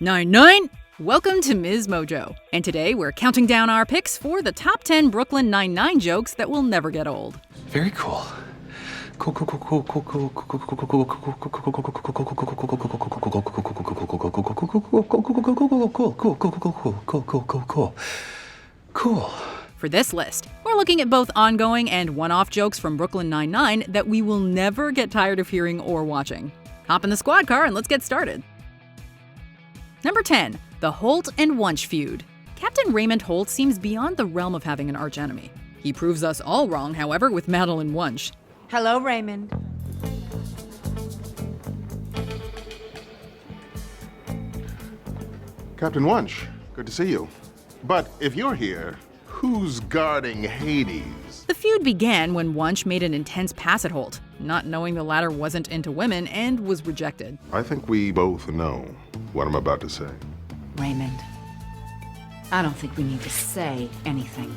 9-9! Welcome to MsMojo, and today we're counting down our picks for the top 10 Brooklyn Nine-Nine jokes that will never get old. Very cool. Cool. For this list, we're looking at both ongoing and one-off jokes from Brooklyn Nine-Nine that we will never get tired of hearing or watching. Hop in the squad car and let's get started. Number 10, the Holt and Wuntch feud. Captain Raymond Holt seems beyond the realm of having an archenemy. He proves us all wrong, however, with Madeline Wuntch. Hello, Raymond. Captain Wuntch, good to see you. But if you're here, who's guarding Hades? The feud began when Wuntch made an intense pass at Holt, not knowing the latter wasn't into women and was rejected. I think we both know what I'm about to say. Raymond, I don't think we need to say anything.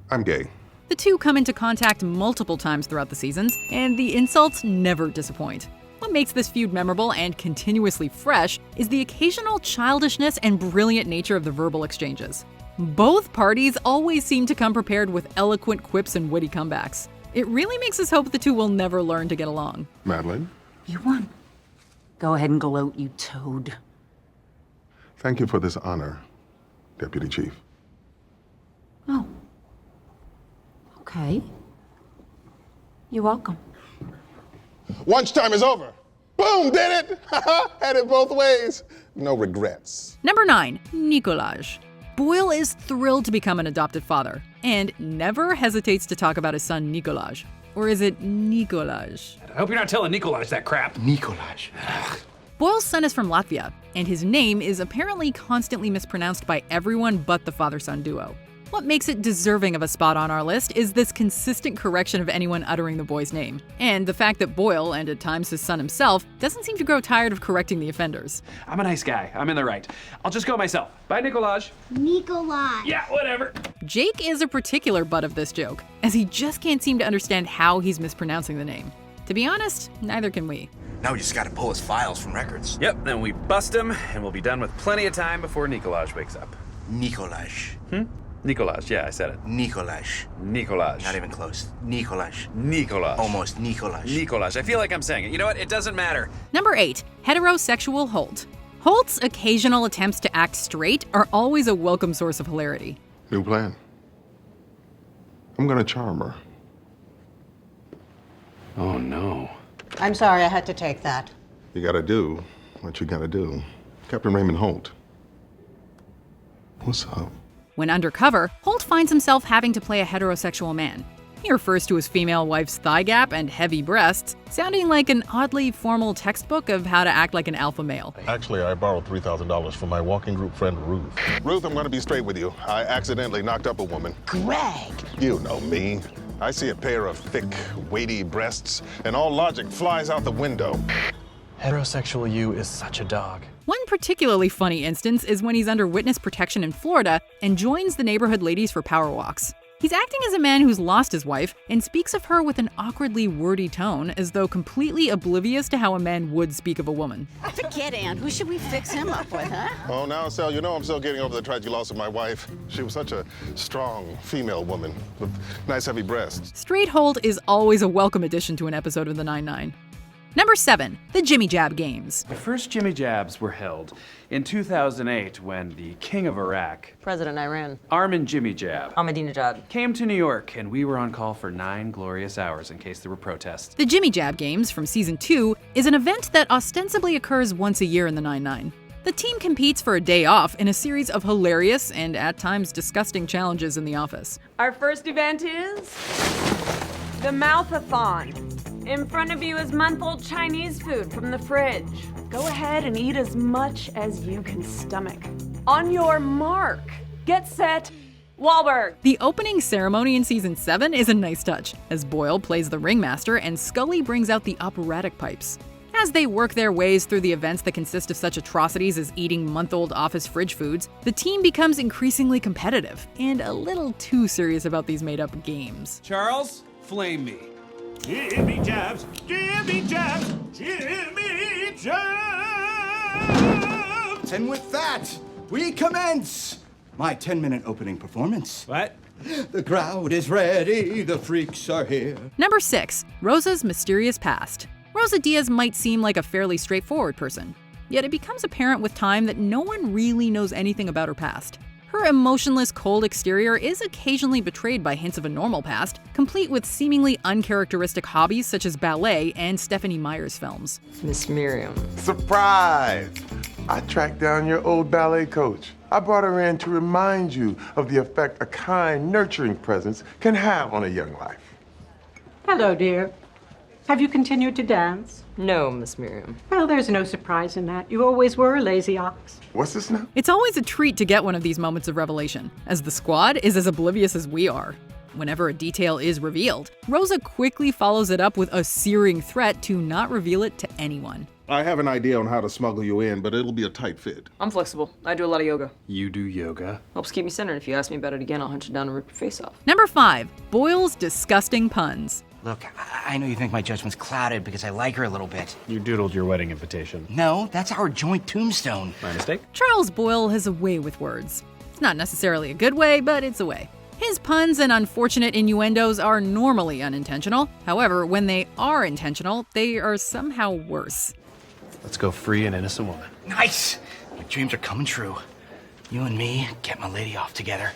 I'm gay. The two come into contact multiple times throughout the seasons, and the insults never disappoint. What makes this feud memorable and continuously fresh is the occasional childishness and brilliant nature of the verbal exchanges. Both parties always seem to come prepared with eloquent quips and witty comebacks. It really makes us hope the two will never learn to get along. Madeline? You won. Go ahead and gloat, you toad. Thank you for this honor, Deputy Chief. Oh. Okay. You're welcome. Wuntch time is over. Boom, did it! Had it both ways. No regrets. Number 9, Nikolaj. Boyle is thrilled to become an adopted father, and never hesitates to talk about his son Nikolaj. Or is it Nikolaj? I hope you're not telling Nikolaj that crap. Nikolaj. Boyle's son is from Latvia, and his name is apparently constantly mispronounced by everyone but the father-son duo. What makes it deserving of a spot on our list is this consistent correction of anyone uttering the boy's name, and the fact that Boyle, and at times his son himself, doesn't seem to grow tired of correcting the offenders. I'm a nice guy. I'm in the right. I'll just go myself. Bye, Nikolaj. Nikolaj. Yeah, whatever. Jake is a particular butt of this joke, as he just can't seem to understand how he's mispronouncing the name. To be honest, neither can we. Now we just gotta pull his files from records. Yep, then we bust him, and we'll be done with plenty of time before Nikolaj wakes up. Nikolaj. Nikolaj, yeah, I said it. Nikolaj. Nikolaj. Not even close. Nikolaj. Nikolaj. Almost Nikolaj. Nikolaj. I feel like I'm saying it. You know what? It doesn't matter. Number 8, Heterosexual Holt. Holt's occasional attempts to act straight are always a welcome source of hilarity. New plan. I'm gonna charm her. Oh, no. I'm sorry I had to take that. You gotta do what you gotta do. Captain Raymond Holt. What's up? When undercover, Holt finds himself having to play a heterosexual man. He refers to his female wife's thigh gap and heavy breasts, sounding like an oddly formal textbook of how to act like an alpha male. Actually, I borrowed $3,000 from my walking group friend, Ruth. Ruth, I'm gonna be straight with you. I accidentally knocked up a woman. Greg! You know me. I see a pair of thick, weighty breasts, and all logic flies out the window. Heterosexual you is such a dog. One particularly funny instance is when he's under witness protection in Florida and joins the neighborhood ladies for power walks. He's acting as a man who's lost his wife and speaks of her with an awkwardly wordy tone, as though completely oblivious to how a man would speak of a woman. Forget Ann. Who should we fix him up with, huh? Oh, now, Sal, you know I'm still getting over the tragic loss of my wife. She was such a strong female woman with nice heavy breasts. Straight Holt is always a welcome addition to an episode of the 9-9. Number 7, the Jimmy Jab Games. The first Jimmy Jabs were held in 2008 when the king of Iraq, President Iran. Armin Jimmy Jab, Ahmadinejad. came to New York, and we were on call for 9 glorious hours in case there were protests. The Jimmy Jab Games from Season 2 is an event that ostensibly occurs once a year in the 9-9. The team competes for a day off in a series of hilarious and at times disgusting challenges in the office. Our first event is the Mouthathon. In front of you is month-old Chinese food from the fridge. Go ahead and eat as much as you can stomach. On your mark, get set, Wahlberg. The opening ceremony in Season 7 is a nice touch, as Boyle plays the ringmaster and Scully brings out the operatic pipes. As they work their ways through the events that consist of such atrocities as eating month-old office fridge foods, the team becomes increasingly competitive and a little too serious about these made-up games. Charles, flame me. Jimmy Jabs, Jimmy Jabs, Jimmy jumped! And with that, we commence my 10-minute opening performance. What? The crowd is ready, the freaks are here. Number 6. Rosa's mysterious past. Rosa Diaz might seem like a fairly straightforward person, yet it becomes apparent with time that no one really knows anything about her past. Her emotionless, cold exterior is occasionally betrayed by hints of a normal past, complete with seemingly uncharacteristic hobbies such as ballet and Stephenie Meyer's films. Miss Miriam. Surprise! I tracked down your old ballet coach. I brought her in to remind you of the effect a kind, nurturing presence can have on a young life. Hello, dear. Have you continued to dance? No, Miss Miriam. Well, there's no surprise in that. You always were a lazy ox. What's this now? It's always a treat to get one of these moments of revelation, as the squad is as oblivious as we are. Whenever a detail is revealed, Rosa quickly follows it up with a searing threat to not reveal it to anyone. I have an idea on how to smuggle you in, but it'll be a tight fit. I'm flexible. I do a lot of yoga. You do yoga? Helps keep me centered. If you ask me about it again, I'll hunt you down and rip your face off. Number 5. Boyle's disgusting puns. Look, I know you think my judgment's clouded because I like her a little bit. You doodled your wedding invitation. No, that's our joint tombstone. My mistake? Charles Boyle has a way with words. It's not necessarily a good way, but it's a way. His puns and unfortunate innuendos are normally unintentional. However, when they are intentional, they are somehow worse. Let's go free an innocent woman. Nice! My dreams are coming true. You and me get my lady off together.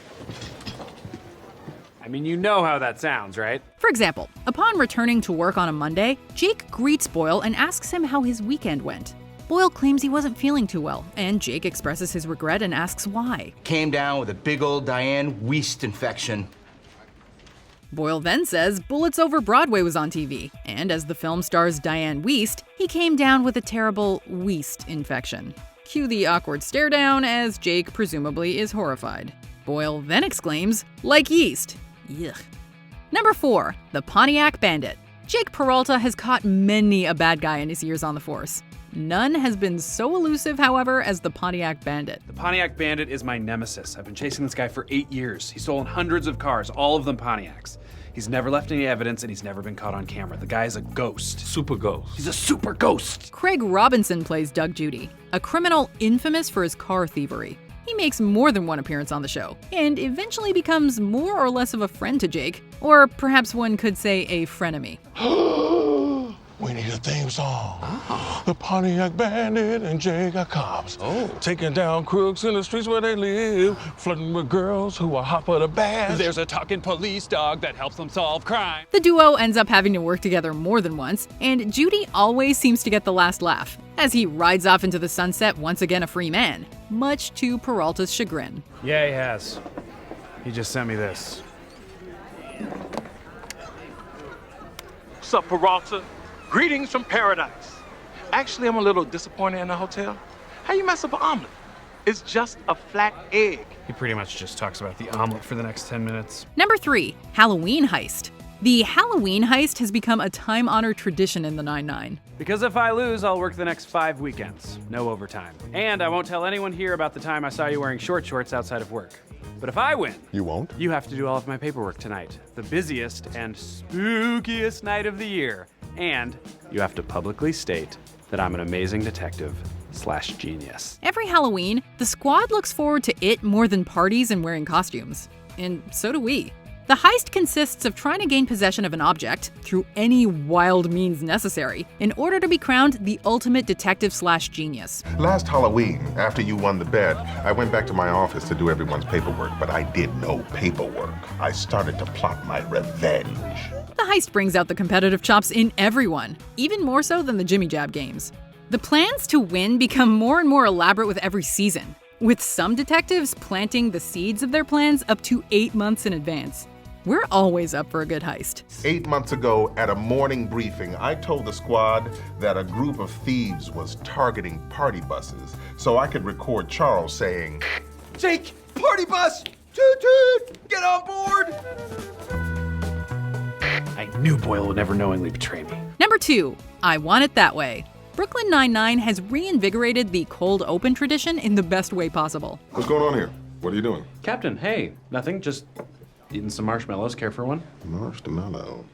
I mean, you know how that sounds, right? For example, upon returning to work on a Monday, Jake greets Boyle and asks him how his weekend went. Boyle claims he wasn't feeling too well, and Jake expresses his regret and asks why. Came down with a big old Diane Wiest infection. Boyle then says Bullets Over Broadway was on TV, and as the film stars Diane Wiest, he came down with a terrible Wiest infection. Cue the awkward stare down as Jake presumably is horrified. Boyle then exclaims, "Like yeast." Yuck. Number 4. The Pontiac Bandit. Jake Peralta has caught many a bad guy in his years on the force. None has been so elusive, however, as the Pontiac Bandit. The Pontiac Bandit is my nemesis. I've been chasing this guy for 8 years. He's stolen hundreds of cars, all of them Pontiacs. He's never left any evidence, and he's never been caught on camera. The guy is a ghost. Super ghost. He's a super ghost. Craig Robinson plays Doug Judy, a criminal infamous for his car thievery. He makes more than one appearance on the show, and eventually becomes more or less of a friend to Jake, or perhaps one could say a frenemy. We need a theme song. The Pontiac Bandit and Jake are cops. Taking down crooks in the streets where they live, flirting with girls who are hot for the bass. There's a talking police dog that helps them solve crime. The duo ends up having to work together more than once, and Judy always seems to get the last laugh, as he rides off into the sunset once again a free man, much to Peralta's chagrin. Yeah, he has. He just sent me this. What's up, Peralta? Greetings from paradise. Actually, I'm a little disappointed in the hotel. How you mess up an omelet? It's just a flat egg. He pretty much just talks about the omelet for the next 10 minutes. Number 3. Halloween Heist. The Halloween Heist has become a time-honored tradition in the 9-9. Because if I lose, I'll work the next 5 weekends. No overtime. And I won't tell anyone here about the time I saw you wearing short shorts outside of work. But if I win, You won't? you have to do all of my paperwork tonight. The busiest and spookiest night of the year. And you have to publicly state that I'm an amazing detective/genius. Every Halloween, the squad looks forward to it more than parties and wearing costumes. And so do we. The heist consists of trying to gain possession of an object, through any wild means necessary, in order to be crowned the ultimate detective/genius. Last Halloween, after you won the bet, I went back to my office to do everyone's paperwork, but I did no paperwork. I started to plot my revenge. The heist brings out the competitive chops in everyone, even more so than the Jimmy Jab games. The plans to win become more and more elaborate with every season, with some detectives planting the seeds of their plans up to 8 months in advance. We're always up for a good heist. 8 months ago, at a morning briefing, I told the squad that a group of thieves was targeting party buses, so I could record Charles saying, Jake, party bus! Toot toot! Get on board! I knew Boyle would never knowingly betray me. Number 2. I Want It That Way. Brooklyn Nine-Nine has reinvigorated the cold open tradition in the best way possible. What's going on here? What are you doing? Captain, hey, nothing, just eating some marshmallows. Care for one? Marshmallow.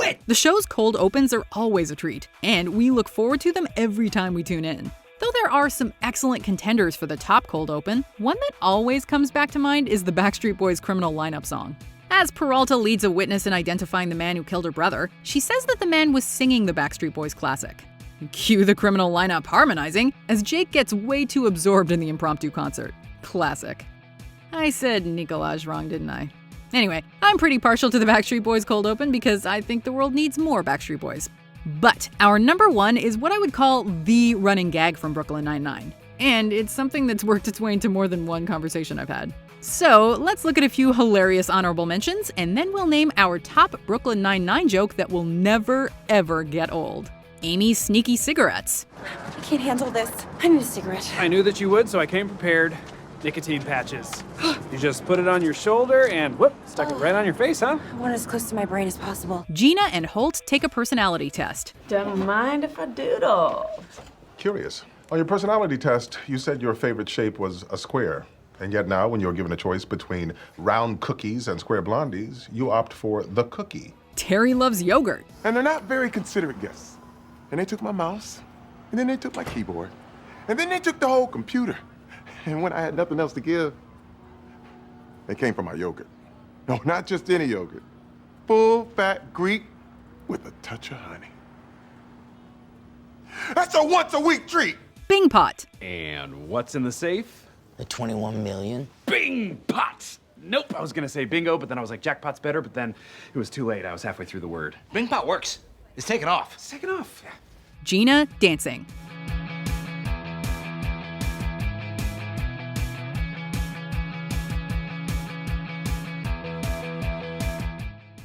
it! The show's cold opens are always a treat, and we look forward to them every time we tune in. Though there are some excellent contenders for the top cold open, one that always comes back to mind is the Backstreet Boys' Criminal Lineup song. As Peralta leads a witness in identifying the man who killed her brother, she says that the man was singing the Backstreet Boys classic. Cue the Criminal Lineup harmonizing, as Jake gets way too absorbed in the impromptu concert. Classic. I said Nikolaj wrong, didn't I? Anyway, I'm pretty partial to the Backstreet Boys cold open because I think the world needs more Backstreet Boys. But our number one is what I would call the running gag from Brooklyn Nine-Nine. And it's something that's worked its way into more than one conversation I've had. So let's look at a few hilarious honorable mentions, and then we'll name our top Brooklyn Nine-Nine joke that will never, ever get old. Amy's sneaky cigarettes. I can't handle this. I need a cigarette. I knew that you would, so I came prepared. Nicotine patches. You just put it on your shoulder and whoop, stuck it right on your face, huh? I want it as close to my brain as possible. Gina and Holt take a personality test. Don't mind if I doodle. Curious. On your personality test, you said your favorite shape was a square. And yet now, when you're given a choice between round cookies and square blondies, you opt for the cookie. Terry loves yogurt. And they're not very considerate guests. And they took my mouse, and then they took my keyboard, and then they took the whole computer. And when I had nothing else to give, they came for my yogurt. No, not just any yogurt. Full-fat Greek with a touch of honey. That's a once-a-week treat! Bingpot. And what's in the safe? The 21 million. Bingpot! Nope, I was gonna say bingo, but then I was like, jackpot's better, but then it was too late. I was halfway through the word. Bingpot works. It's taken off. It's taken off. Yeah. Gina Dancing.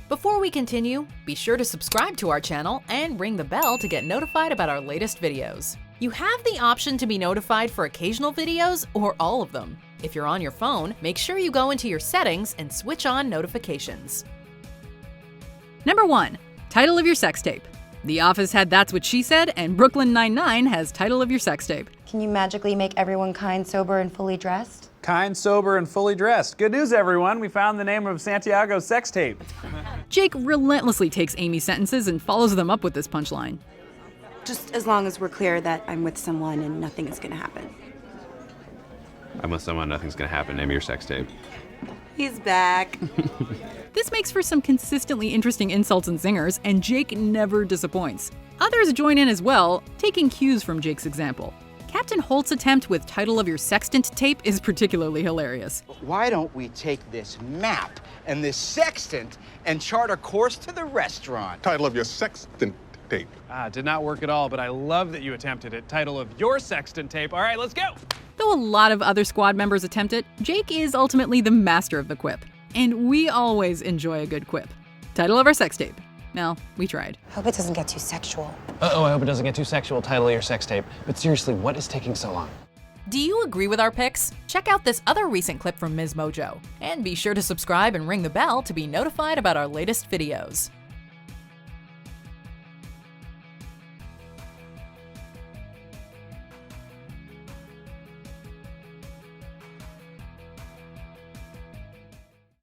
Before we continue, be sure to subscribe to our channel and ring the bell to get notified about our latest videos. You have the option to be notified for occasional videos or all of them. If you're on your phone, make sure you go into your settings and switch on notifications. Number 1. Title of your sex tape. The Office had That's What She Said, and Brooklyn Nine-Nine has Title of Your Sex Tape. Can you magically make everyone kind, sober, and fully dressed? Kind, sober, and fully dressed. Good news, everyone. We found the name of Santiago's sex tape. Jake relentlessly takes Amy's sentences and follows them up with this punchline. Just as long as we're clear that I'm with someone and nothing is gonna happen. I'm with someone, nothing's gonna happen. Name your sex tape. He's back. This makes for some consistently interesting insults and zingers, and Jake never disappoints. Others join in as well, taking cues from Jake's example. Captain Holt's attempt with Title of Your Sextant tape is particularly hilarious. Why don't we take this map and this sextant and chart a course to the restaurant? Title of your sextant tape. Did not work at all, but I love that you attempted it. Title of your sextant tape. All right, let's go. Though a lot of other squad members attempt it, Jake is ultimately the master of the quip. And we always enjoy a good quip. Title of our sex tape. No, we tried. Hope it doesn't get too sexual. Uh-oh, I hope it doesn't get too sexual. Title of your sex tape. But seriously, what is taking so long? Do you agree with our picks? Check out this other recent clip from MsMojo. And be sure to subscribe and ring the bell to be notified about our latest videos.